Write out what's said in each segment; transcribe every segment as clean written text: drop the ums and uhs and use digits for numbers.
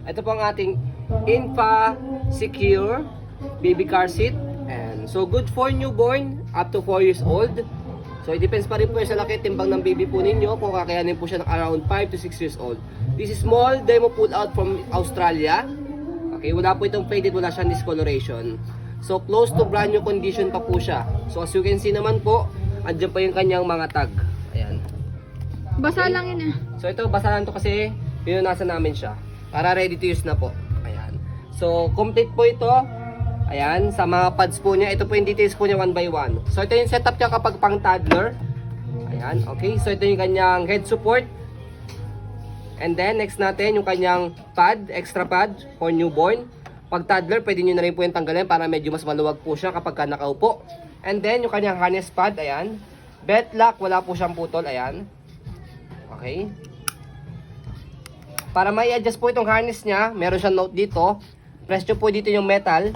Ito po ang ating Infa Secure baby car seat. And so good for newborn up to 4 years old. So it depends pa rin po sa laki timbang ng baby po ninyo kung kakayanin po siya ng around 5 to 6 years old. This is small demo pull out from Australia. Okay, wala po itong faded, wala siyang discoloration. So close to brand new condition pa po siya. So as you can see naman po, andyan pa yung kanyang mga tag. Ayan. Basa lang yun eh. So ito, basa lang to kasi pinunasan namin siya. Para ready to use na po. Ayan. So complete po ito. Ayan, sa mga pads po niya. Ito po yung details po niya 1 by 1. So ito yung setup niya kapag pang toddler. Ayan, okay. So ito yung kanyang head support. And then next natin yung kanyang pad, extra pad for newborn. Pag toddler, pwede nyo na rin po yung tanggalin para medyo mas maluwag po siya kapag ka nakaupo. And then yung kanyang harness pad, ayan. Belt lock, wala po siyang putol, ayan. Okay. Para mai-adjust po itong harness niya, meron siyang note dito. Press nyo po dito yung metal.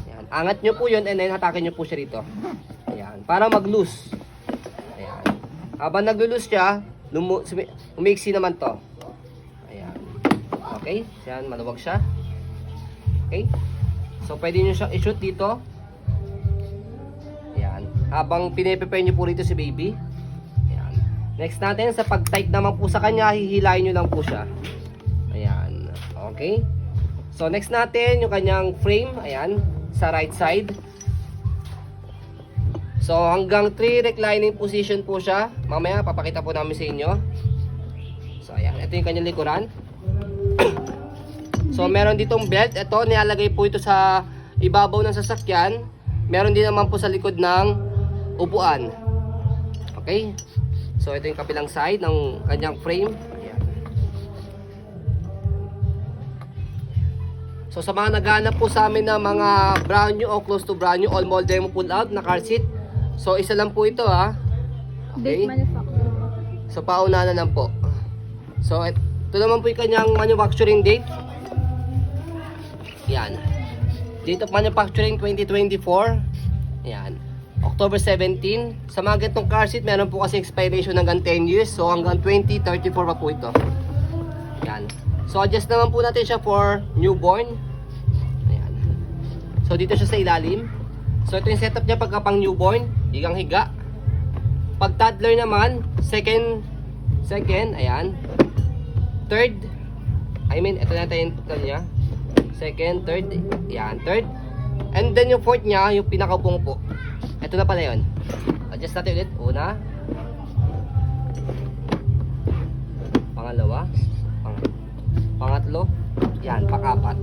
Ayan. Angat nyo po yun and then hatakin nyo po siya dito. Ayan. Para mag-loose. Ayan. Habang nag-loose siya, umiksi naman to. Ayan. Okay. Ayan, maluwag siya. Okay. So, pwede nyo siyang i-shoot dito. Ayan. Habang piniprepare nyo po rito si baby. Next natin, sa pag-tight naman po sa kanya, hihilayin nyo lang po siya. Ayan. Okay. So, next natin, yung kanyang frame. Ayan. Sa right side. So, hanggang 3 reclining position po siya. Mamaya, papakita po namin sa inyo. So, ayan. Ito yung kanyang likuran. So, meron ditong belt. Ito, nilalagay po ito sa ibabaw ng sasakyan. Meron din naman po sa likod ng upuan. Okay. So, ito yung kabilang side ng kanyang frame. Ayan. So, sa mga naghahanap po sa amin na mga brand new o close to brand new all model demo pull out na car seat. So, isa lang po ito ha. Okay. Date manufacturer. So, pauna na lang po. So, ito naman po yung kanyang manufacturing date. Yan. Date of manufacturing 2024. Yan. October 17. Sa mga ganitong car seat, meron po kasi expiration hanggang 10 years. So hanggang 2034 pa po ito. Yan. So adjust naman po natin siya for newborn. Ayan. So dito siya sa ilalim. So ito yung setup niya pagka pang newborn. Higang higa. Pag toddler naman, second, ayan. Third, ito na tayo yung total niya. Second, third, ayan, third. And then yung fourth niya, yung pinakaupong po. Ito na pala yun. Adjust natin ulit. Una. Pangalawa. Pangatlo. Yan, pang-apat.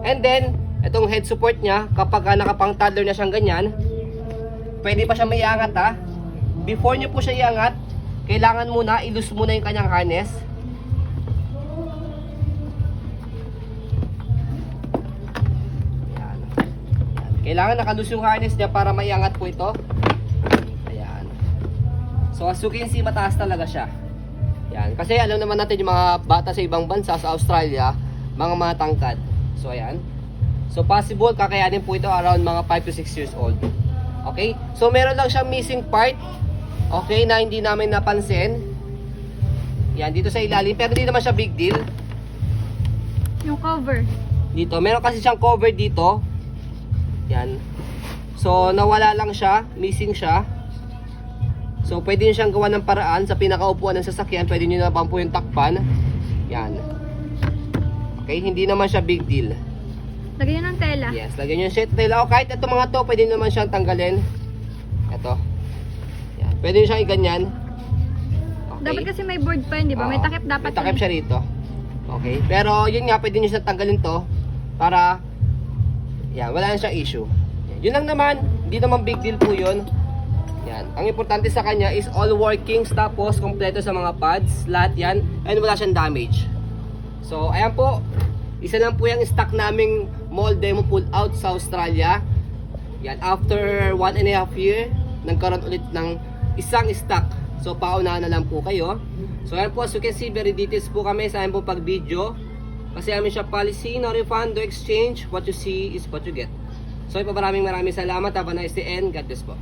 And then, itong head support niya, kapag nakapang toddler na siyang ganyan, pwede pa siya may iangat ha. Before nyo po siya iangat, kailangan muna, i-loose muna yung kanyang harness. Kailangan naka-loose yung harness niya para maiangat po ito. Ayan. So as you can see, mataas talaga siya. Ayan. Kasi alam naman natin yung mga bata sa ibang bansa, sa Australia, mga matangkad. So ayan. So possible, kakayanin po ito around mga 5 to 6 years old. Okay? So meron lang siyang missing part. Okay, na hindi namin napansin. Yan, dito sa ilalim. Pero hindi naman siya big deal. Yung cover. Dito, meron kasi siyang cover dito. Yan. So, nawala lang siya. Missing siya. So, pwede nyo siyang gawa ng paraan sa pinakaupuan ng sasakyan. Pwede nyo na po yung takpan. Yan. Okay, hindi naman siya big deal. Lagyan nyo ng tela. Yes, lagyan nyo yung sheet tela. O kahit ito mga to, pwede naman siyang tanggalin. Ito. Yan. Pwede nyo siyang iganyan. Okay. Dapat kasi may board pa yun, di ba? May takip dapat. May takip siya rito. Okay. Pero, yun nga, pwede nyo siyang tanggalin to. Para yan, wala na siyang issue. Yan. Yun lang naman, hindi naman big deal po yun. Yan. Ang importante sa kanya is all workings, tapos kompleto sa mga pads, lahat yan, and wala siyang damage. So, ayan po. Isa lang po yung stock naming mall demo pull out sa Australia. Yan, after 1.5 year, nagkaroon ulit ng isang stock. So, paunahan na lang po kayo. So, ayan po, as you can see, very details po kami sa ayan po pag-video. Kasi amin siya policy, no refund, no exchange. What you see is what you get. So, maraming salamat. Have a nice day and God bless po.